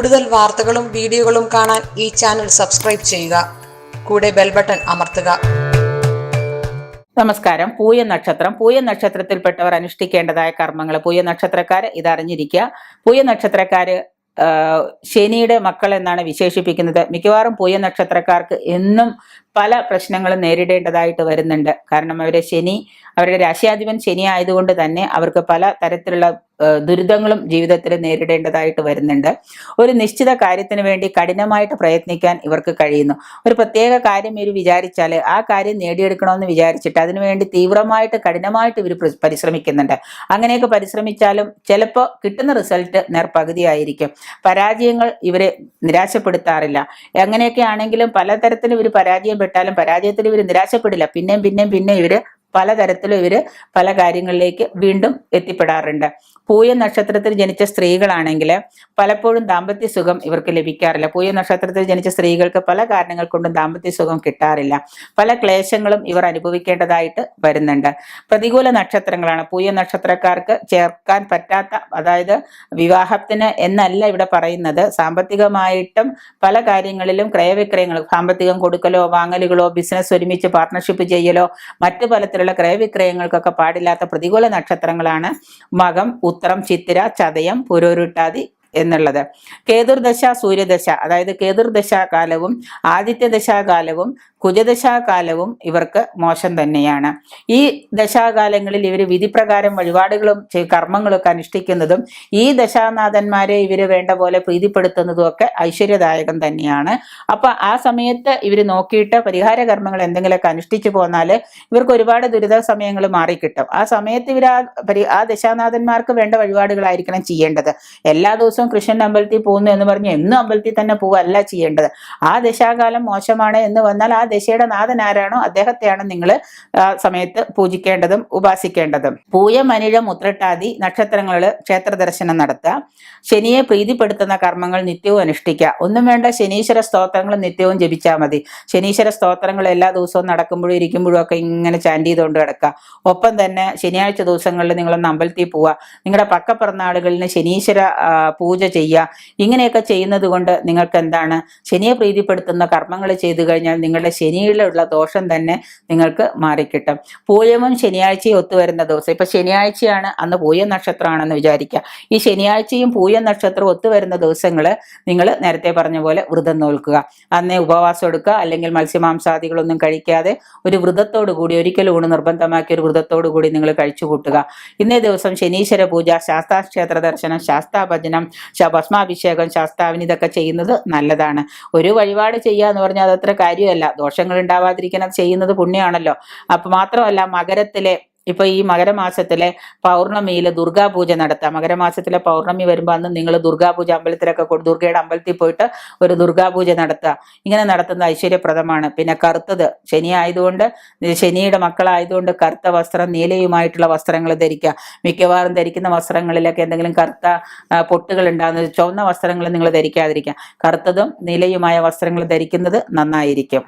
കൂടുതൽ വാർത്തകളും വീഡിയോകളും കാണാൻ ഈ ചാനൽ സബ്സ്ക്രൈബ് ചെയ്യുക. കൂടെ ബെൽ ബട്ടൺ അമർത്തുക. നമസ്കാരം. പൂയ നക്ഷത്രം. പൂയ നക്ഷത്രത്തിൽപ്പെട്ടവർ അനുഷ്ഠിക്കേണ്ടതായ കർമ്മങ്ങൾ. പൂയ നക്ഷത്രക്കാര് ഇതറിഞ്ഞിരിക്കുക. പൂയ നക്ഷത്രക്കാര് ശനിയുടെ മക്കൾ എന്നാണ് വിശേഷിപ്പിക്കുന്നത്. മിക്കവാറും പൂയ നക്ഷത്രക്കാർക്ക് എന്നും പല പ്രശ്നങ്ങളും നേരിടേണ്ടതായിട്ട് വരുന്നുണ്ട്. കാരണം അവരുടെ രാശിയാധിപൻ ശനി ആയതുകൊണ്ട് തന്നെ അവർക്ക് പല തരത്തിലുള്ള ദുരിതങ്ങളും ജീവിതത്തിൽ നേരിടേണ്ടതായിട്ട് വരുന്നുണ്ട്. ഒരു നിശ്ചിത കാര്യത്തിന് വേണ്ടി കഠിനമായിട്ട് പ്രയത്നിക്കാൻ ഇവർക്ക് കഴിയുന്നു. ഒരു പ്രത്യേക കാര്യം ഇവർ വിചാരിച്ചാൽ ആ കാര്യം നേടിയെടുക്കണമെന്ന് വിചാരിച്ചിട്ട് അതിനുവേണ്ടി തീവ്രമായിട്ട് കഠിനമായിട്ട് ഇവർ പരിശ്രമിക്കുന്നുണ്ട്. അങ്ങനെയൊക്കെ പരിശ്രമിച്ചാലും ചിലപ്പോൾ കിട്ടുന്ന റിസൾട്ട് നേർപകുതിയായിരിക്കും. പരാജയങ്ങൾ ഇവരെ നിരാശപ്പെടുത്താറില്ല. അങ്ങനെയൊക്കെ ആണെങ്കിലും പലതരത്തിലും ഇവർ പരാജയം പെട്ടാലും പരാജയത്തിൽ ഇവർ നിരാശപ്പെടില്ല. പിന്നെ ഇവര് പലതരത്തിലും ഇവര് പല കാര്യങ്ങളിലേക്ക് വീണ്ടും എത്തിപ്പെടാറുണ്ട്. പൂയ നക്ഷത്രത്തിൽ ജനിച്ച സ്ത്രീകളാണെങ്കിൽ പലപ്പോഴും ദാമ്പത്യ സുഖം ഇവർക്ക് ലഭിക്കാറില്ല. പൂയ നക്ഷത്രത്തിൽ ജനിച്ച സ്ത്രീകൾക്ക് പല കാരണങ്ങൾ കൊണ്ടും ദാമ്പത്യ സുഖം കിട്ടാറില്ല. പല ക്ലേശങ്ങളും ഇവർ അനുഭവിക്കേണ്ടതായിട്ട് വരുന്നുണ്ട്. പ്രതികൂല നക്ഷത്രങ്ങളാണ് പൂയ നക്ഷത്രക്കാർക്ക് ചേർക്കാൻ പറ്റാത്ത, അതായത് വിവാഹത്തിന് എന്നല്ല ഇവിടെ പറയുന്നത്, സാമ്പത്തികമായിട്ടും പല കാര്യങ്ങളിലും ക്രയവിക്രയങ്ങൾ, സാമ്പത്തികം കൊടുക്കലോ വാങ്ങലുകളോ ബിസിനസ് ഒരുമിച്ച് പാർട്ണർഷിപ്പ് ചെയ്യലോ മറ്റു പലത്തിലുള്ള ക്രയവിക്രയങ്ങൾക്കൊക്കെ പാടില്ലാത്ത പ്രതികൂല നക്ഷത്രങ്ങളാണ് മകം, ഉത്രം, ചിത്തിര, ചതയം, പുരോരുട്ടാതി എന്നുള്ളത്. കേതുർദശ, സൂര്യദശ, അതായത് കേതുർദശാകാലവും ആദിത്യദശാകാലവും കുജദശാകാലവും ഇവർക്ക് മോശം തന്നെയാണ്. ഈ ദശാകാലങ്ങളിൽ ഇവർ വിധിപ്രകാരം വഴിപാടുകളും കർമ്മങ്ങളൊക്കെ അനുഷ്ഠിക്കുന്നതും ഈ ദശാനാഥന്മാരെ ഇവര് വേണ്ട പോലെ പ്രീതിപ്പെടുത്തുന്നതും ഒക്കെ ഐശ്വര്യദായകം തന്നെയാണ്. അപ്പൊ ആ സമയത്ത് ഇവർ നോക്കിയിട്ട് പരിഹാര കർമ്മങ്ങൾ എന്തെങ്കിലുമൊക്കെ അനുഷ്ഠിച്ചു പോന്നാൽ ഇവർക്ക് ഒരുപാട് ദുരിത സമയങ്ങൾ മാറിക്കിട്ടും. ആ സമയത്ത് ഇവർ ആ ദശാനാഥന്മാർക്ക് വേണ്ട വഴിപാടുകളായിരിക്കണം ചെയ്യേണ്ടത്. എല്ലാ ദിവസവും കൃഷ്ണൻ അമ്പലത്തിൽ പോകുന്നു എന്ന് പറഞ്ഞ് എന്നും അമ്പലത്തിൽ തന്നെ പോവല്ല ചെയ്യേണ്ടത്. ആ ദശാകാലം മോശമാണ് എന്ന് വന്നാൽ ആ ദശയുടെ നാഥൻ ആരാണോ അദ്ദേഹത്തെയാണ് നിങ്ങൾ ആ സമയത്ത് പൂജിക്കേണ്ടതും ഉപാസിക്കേണ്ടതും. പൂയം, അനിഴം, ഉത്രട്ടാതി നക്ഷത്രങ്ങളിൽ ക്ഷേത്ര ദർശനം നടത്തുക. ശനിയെ പ്രീതിപ്പെടുത്തുന്ന കർമ്മങ്ങൾ നിത്യവും അനുഷ്ഠിക്കുക. ഒന്നും വേണ്ട, ശനീശ്വര സ്തോത്രങ്ങൾ നിത്യവും ജപിച്ചാൽ മതി. ശനീശ്വര സ്തോത്രങ്ങൾ എല്ലാ ദിവസവും നടക്കുമ്പോഴും ഇരിക്കുമ്പോഴും ഒക്കെ ഇങ്ങനെ ചാൻഡ് ചെയ്തുകൊണ്ട് കിടക്കുക. ഒപ്പം തന്നെ ശനിയാഴ്ച ദിവസങ്ങളിൽ നിങ്ങളൊന്ന് അമ്പലത്തിൽ പോവുക. നിങ്ങളുടെ പക്കപ്പിറന്നാളുകളിന് ശനീശ്വര പൂജ ചെയ്യുക. ഇങ്ങനെയൊക്കെ ചെയ്യുന്നത് കൊണ്ട് നിങ്ങൾക്ക് എന്താണ്, ശനിയെ പ്രീതിപ്പെടുത്തുന്ന കർമ്മങ്ങൾ ചെയ്തു കഴിഞ്ഞാൽ നിങ്ങളുടെ ശനിയിലുള്ള ദോഷം തന്നെ നിങ്ങൾക്ക് മാറിക്കിട്ടും. പൂയവും ശനിയാഴ്ചയും ഒത്തുവരുന്ന ദിവസം, ഇപ്പൊ ശനിയാഴ്ചയാണ്, അന്ന് പൂയ നക്ഷത്രമാണെന്ന് വിചാരിക്കുക. ഈ ശനിയാഴ്ചയും പൂയ നക്ഷത്രം ഒത്തുവരുന്ന ദിവസങ്ങൾ നിങ്ങൾ നേരത്തെ പറഞ്ഞ പോലെ വ്രതം നോൽക്കുക. അന്നേ ഉപവാസം എടുക്കുക, അല്ലെങ്കിൽ മത്സ്യമാംസാദികളൊന്നും കഴിക്കാതെ ഒരു വ്രതത്തോടു കൂടി, ഒരിക്കലും ഊണ് നിർബന്ധമാക്കിയ ഒരു വ്രതത്തോടു കൂടി നിങ്ങൾ കഴിച്ചു കൂട്ടുക. ഇന്നേ ദിവസം ശനീശ്വര പൂജ, ശാസ്താക്ഷേത്ര ദർശനം, ശാസ്താഭജനം, ഭസ്മാഭിഷേകം, ശാസ്താവിന് ഇതൊക്കെ ചെയ്യുന്നത് നല്ലതാണ്. ഒരു വഴിപാട് ചെയ്യുക എന്ന് പറഞ്ഞാൽ അതത്ര കാര്യമല്ല. ദോഷങ്ങൾ ഉണ്ടാവാതിരിക്കാൻ അത് ചെയ്യുന്നത് പുണ്യമാണല്ലോ. അപ്പൊ മാത്രമല്ല, മകരത്തിലെ ഇപ്പൊ ഈ മകരമാസത്തിലെ പൗർണമിയിൽ ദുർഗാപൂജ നടത്താം. മകരമാസത്തിലെ പൗർണമി വരുമ്പോൾ അന്ന് നിങ്ങൾ ദുർഗാപൂജ അമ്പലത്തിലൊക്കെ ദുർഗയുടെ അമ്പലത്തിൽ പോയിട്ട് ഒരു ദുർഗാപൂജ നടത്തുക. ഇങ്ങനെ നടത്തുന്നത് ഐശ്വര്യപ്രദമാണ്. പിന്നെ കറുത്തത്, ശനി ആയതുകൊണ്ട്, ശനിയുടെ മക്കളായതുകൊണ്ട് കറുത്ത വസ്ത്രം, നീലയുമായിട്ടുള്ള വസ്ത്രങ്ങൾ ധരിക്കുക. മിക്കവാറും ധരിക്കുന്ന വസ്ത്രങ്ങളിലൊക്കെ എന്തെങ്കിലും കറുത്ത പൊട്ടുകൾ ഉണ്ടാകുന്നത്, ചുവന്ന വസ്ത്രങ്ങൾ നിങ്ങൾ ധരിക്കാതിരിക്കുക. കറുത്തതും നീലയുമായ വസ്ത്രങ്ങൾ ധരിക്കുന്നത് നന്നായിരിക്കും.